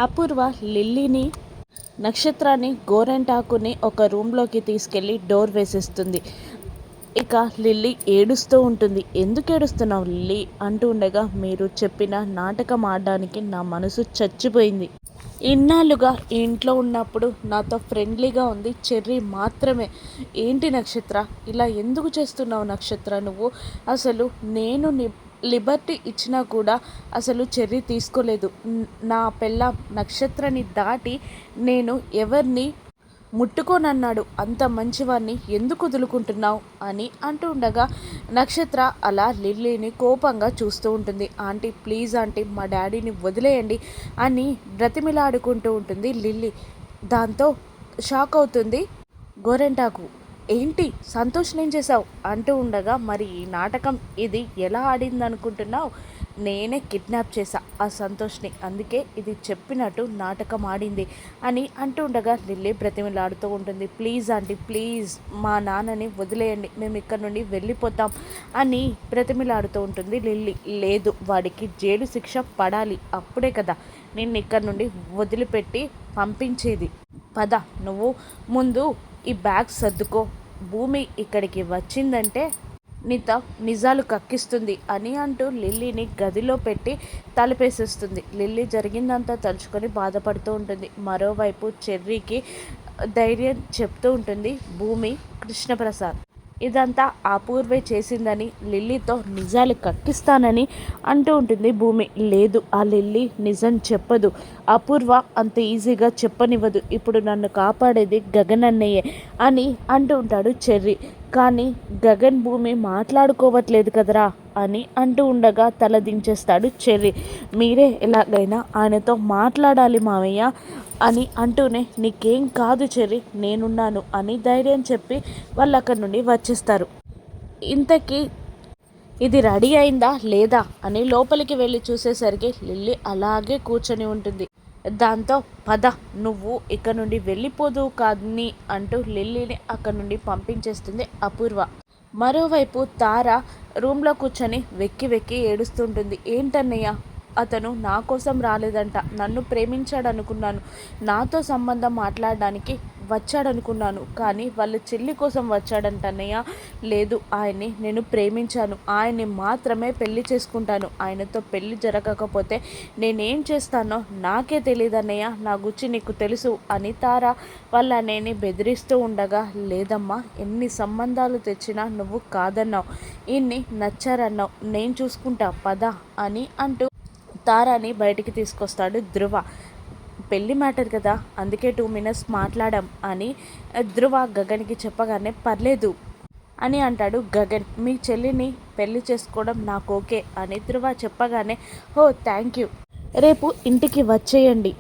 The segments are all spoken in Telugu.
అపూర్వ లిల్లీని, నక్షత్రాన్ని, గోరెంటాకుని ఒక రూమ్లోకి తీసుకెళ్ళి డోర్ వేసేస్తుంది. ఇక లిల్లీ ఏడుస్తూ ఉంటుంది. ఎందుకు ఏడుస్తున్నావు లిల్లీ అంటూ ఉండగా, మీరు చెప్పిన నాటకం ఆడడానికి నా మనసు చచ్చిపోయింది. ఇన్నాళ్ళుగా ఈ ఇంట్లో ఉన్నప్పుడు నాతో ఫ్రెండ్లీగా ఉంది చెర్రీ మాత్రమే. ఏంటి నక్షత్ర, ఇలా ఎందుకు చేస్తున్నావు నక్షత్ర నువ్వు? అసలు నేను లిబర్టీ ఇచ్చినా కూడా అసలు చెర్రీ తీసుకోలేదు. నా పెళ్ళాం నక్షత్రని దాటి నేను ఎవరిని ముట్టుకోనన్నాడు. అంత మంచివాడిని ఎందుకు వదులుకుంటున్నావు అని అంటూ ఉండగా, నక్షత్ర అలా లిల్లీని కోపంగా చూస్తూ ఉంటుంది. ఆంటీ ప్లీజ్ ఆంటీ, మా డాడీని వదిలేయండి అని బ్రతిమిలాడుకుంటూ ఉంటుంది లిల్లీ. దాంతో షాక్ అవుతుంది గోరెంటాకు. ఏంటి సంతోష్ ఏం చేశావు అంటూ ఉండగా, మరి ఈ నాటకం ఇది ఎలా ఆడింది అనుకుంటున్నావు? నేనే కిడ్నాప్ చేశా ఆ సంతోష్ని, అందుకే ఇది చెప్పినట్టు నాటకం ఆడింది అని అంటూ ఉండగా, లిల్లీ బ్రతిమలాడుతూ ఉంటుంది. ప్లీజ్ ఆంటీ ప్లీజ్, మా నాన్నని వదిలేయండి, మేము ఇక్కడ నుండి వెళ్ళిపోతాం అని బ్రతిమలాడుతూ ఉంటుంది లిల్లీ. లేదు, వాడికి జైలు శిక్ష పడాలి, అప్పుడే కదా నిన్ను ఇక్కడ నుండి వదిలిపెట్టి పంపించేది. పద, నువ్వు ముందు ఈ బ్యాగ్ సర్దుకో, భూమి ఇక్కడికి వచ్చిందంటే నీతో నిజాలు కక్కిస్తుంది అని అంటూ లిల్లీని గదిలో పెట్టి తలుపేసేస్తుంది. లిల్లీ జరిగిందంతా తలుచుకొని బాధపడుతూ ఉంటుంది. మరోవైపు చెర్రీకి ధైర్యం చెప్తూ ఉంటుంది భూమి కృష్ణప్రసాద్. ఇదంతా అపూర్వే చేసిందని, లిల్లీతో నిజాలు కక్కిస్తానని అంటూ ఉంటుంది భూమి. లేదు, ఆ లిల్లీ నిజం చెప్పదు, అపూర్వ అంత ఈజీగా చెప్పనివ్వదు, ఇప్పుడు నన్ను కాపాడేది గగన్ అన్నయ్యే అని అంటూ ఉంటాడు చెర్రీ. కానీ గగన్ భూమి మాట్లాడుకోవట్లేదు కదరా అని అంటూ ఉండగా తల దించేస్తాడు చెర్రీ. మీరే ఎలాగైనా ఆయనతో మాట్లాడాలి మావయ్య అని అంటూనే, నీకేం కాదు చెర్రీ, నేనున్నాను అని ధైర్యం చెప్పి వాళ్ళు అక్కడి నుండి వచ్చేస్తారు. ఇంతకీ ఇది రెడీ అయిందా లేదా అని లోపలికి వెళ్ళి చూసేసరికి లిల్లీ అలాగే కూర్చొని ఉంటుంది. దాంతో పద, నువ్వు ఇక్కడ నుండి వెళ్ళిపోదు కాదని అంటూ లిల్లీని అక్కడ నుండి పంపించేస్తుంది అపూర్వ. మరోవైపు తార రూమ్లో కూర్చొని వెక్కి వెక్కి ఏడుస్తుంటుంది. ఏంటన్నయ్య, అతను నా కోసం రాలేదంట, నన్ను ప్రేమించాడనుకున్నాను, నాతో సంబంధం మాట్లాడడానికి వచ్చాడనుకున్నాను, కానీ వాళ్ళ చెల్లి కోసం వచ్చాడంట అన్నయ్య. లేదు, ఆయన్ని నేను ప్రేమించాను, ఆయన్ని మాత్రమే పెళ్లి చేసుకుంటాను, ఆయనతో పెళ్లి జరగకపోతే నేనేం చేస్తానో నాకే తెలియదు అన్నయ్య, నా గురించి నీకు తెలుసు అని తార వాళ్ళ అన్నయ్యని బెదిరిస్తూ ఉండగా, లేదమ్మా, ఎన్ని సంబంధాలు తెచ్చినా నువ్వు కాదన్నావు, ఇన్ని నచ్చారన్నావు, నేను చూసుకుంటా పద అని అంటూ తారాని బయటికి తీసుకొస్తాడు ధృవ. పెళ్ళి మ్యాటర్ కదా, అందుకే 2 minutes మాట్లాడాం అని ధృవ గగన్కి చెప్పగానే, పర్లేదు అని అంటాడు గగన్. మీ చెల్లిని పెళ్లి చేసుకోవడం నాకు ఓకే అని ధృవ చెప్పగానే, ఓ థ్యాంక్ యూ, రేపు ఇంటికి వచ్చేయండి,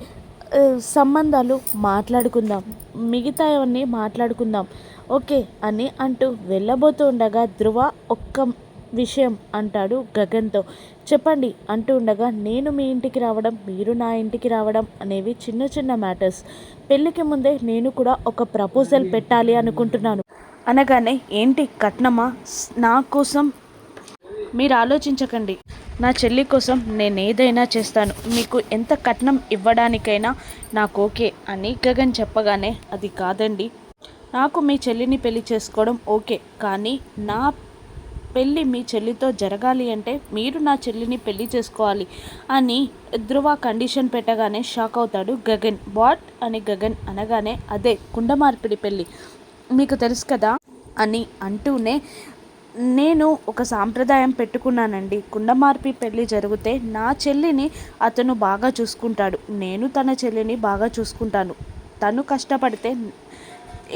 సంబంధాలు మాట్లాడుకుందాం, మిగతావన్నీ మాట్లాడుకుందాం ఓకే అని అంటూ వెళ్ళబోతూ ఉండగా, ధృవ ఒక్క విషయం అంటాడు గగన్తో. చెప్పండి అంటూ ఉండగా, నేను మీ ఇంటికి రావడం, మీరు నా ఇంటికి రావడం అనేవి చిన్న చిన్న మ్యాటర్స్, పెళ్ళికి ముందే నేను కూడా ఒక ప్రపోజల్ పెట్టాలి అనుకుంటున్నాను అనగానే, ఏంటి కట్నమా? నా కోసం మీరు ఆలోచించకండి, నా చెల్లి కోసం నేను ఏదైనా చేస్తాను, మీకు ఎంత కట్నం ఇవ్వడానికైనా నాకు ఓకే అని గగన్ చెప్పగానే, అది కాదండి, నాకు మీ చెల్లిని పెళ్లి చేసుకోవడం ఓకే, కానీ నా పెళ్ళి మీ చెల్లితో జరగాలి అంటే మీరు నా చెల్లిని పెళ్లి చేసుకోవాలి అని ధృవ కండిషన్ పెట్టగానే షాక్ అవుతాడు గగన్. వాట్ అని గగన్ అనగానే, అదే కుండ మార్పిడి పెళ్ళి, మీకు తెలుసు కదా అని అంటూనే, నేను ఒక సాంప్రదాయం పెట్టుకున్నానండి, కుండమార్పి పెళ్ళి జరిగితే నా చెల్లిని అతను బాగా చూసుకుంటాడు, నేను తన చెల్లిని బాగా చూసుకుంటాను, తను కష్టపడితే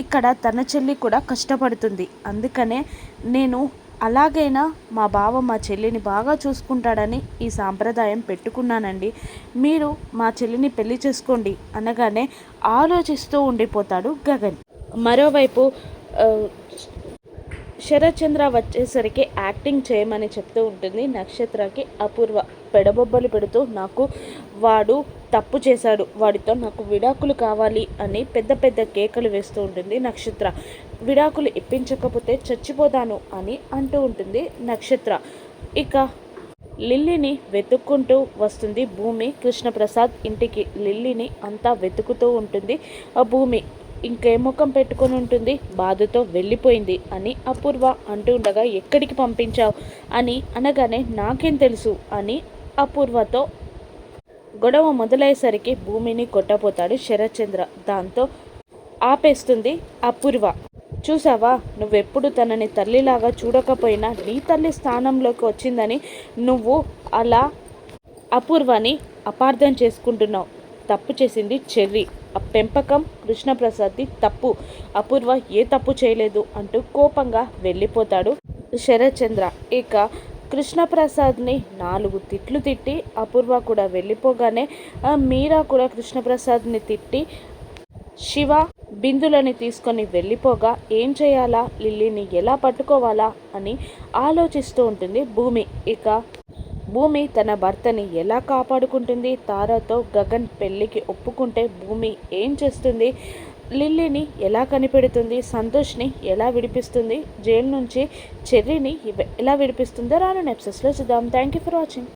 ఇక్కడ తన చెల్లి కూడా కష్టపడుతుంది, అందుకనే నేను అలాగైనా మా బావ మా చెల్లిని బాగా చూసుకుంటాడని ఈ సాంప్రదాయం పెట్టుకున్నానండి, మీరు మా చెల్లిని పెళ్లి చేసుకోండి అనగానే ఆలోచిస్తూ ఉండిపోతాడు గగన్. మరోవైపు శరత్చంద్ర వచ్చేసరికి యాక్టింగ్ చేయమని చెప్తూ ఉంటుంది నక్షత్రకి అపూర్వ. పెడబొబ్బలు పెడుతూ, నాకు వాడు తప్పు చేశాడు, వాడితో నాకు విడాకులు కావాలి అని పెద్ద పెద్ద కేకలు వేస్తూ ఉంటుంది నక్షత్ర. విడాకులు ఇప్పించకపోతే చచ్చిపోతాను అని అంటూ ఉంటుంది నక్షత్ర. ఇక లిల్లీని వెతుక్కుంటూ వస్తుంది భూమి కృష్ణప్రసాద్ ఇంటికి. లిల్లీని అంతా వెతుకుతూ ఉంటుంది ఆ భూమి. ఇంకే ముఖం పెట్టుకొని ఉంటుంది, బాధతో వెళ్ళిపోయింది అని అపూర్వ అంటూ ఉండగా ఎక్కడికి పంపించావు అని అనగానే నాకేం తెలుసు అని అపూర్వతో గొడవ మొదలయ్యేసరికి భూమిని కొట్టబోతాడు శరత్చంద్ర. దాంతో ఆపేస్తుంది అపూర్వ. చూసావా, నువ్వెప్పుడు తనని తల్లిలాగా చూడకపోయినా నీ తల్లి స్థానంలోకి వచ్చిందని నువ్వు అలా అపూర్వని అపార్థం చేసుకుంటున్నావు. తప్పు చేసింది చెర్రి. ఆ పెంపకం కృష్ణప్రసాద్ది తప్పు. అపూర్వ ఏ తప్పు చేయలేదు అంటూ కోపంగా వెళ్ళిపోతాడు శరత్చంద్ర. ఇక కృష్ణప్రసాద్ని 4 తిట్లు తిట్టి అపూర్వ కూడా వెళ్ళిపోగానే మీరా కూడా కృష్ణప్రసాద్ని తిట్టి శివ బిందులని తీసుకొని వెళ్ళిపోగా ఏం చేయాలా, లిల్లీని ఎలా పట్టుకోవాలా అని ఆలోచిస్తూ ఉంటుంది భూమి. ఇక భూమి తన భర్తని ఎలా కాపాడుకుంటుంది, తారతో గగన్ పెళ్ళికి ఒప్పుకుంటే భూమి ఏం చేస్తుంది, లిల్లీని ఎలా కనిపెడుతుంది, సంతోష్ని ఎలా విడిపిస్తుంది, జైలు నుంచి చెర్రీని ఎలా విడిపిస్తుందో రాను ఎపిసోడ్స్లో చూద్దాం. Thank you for watching.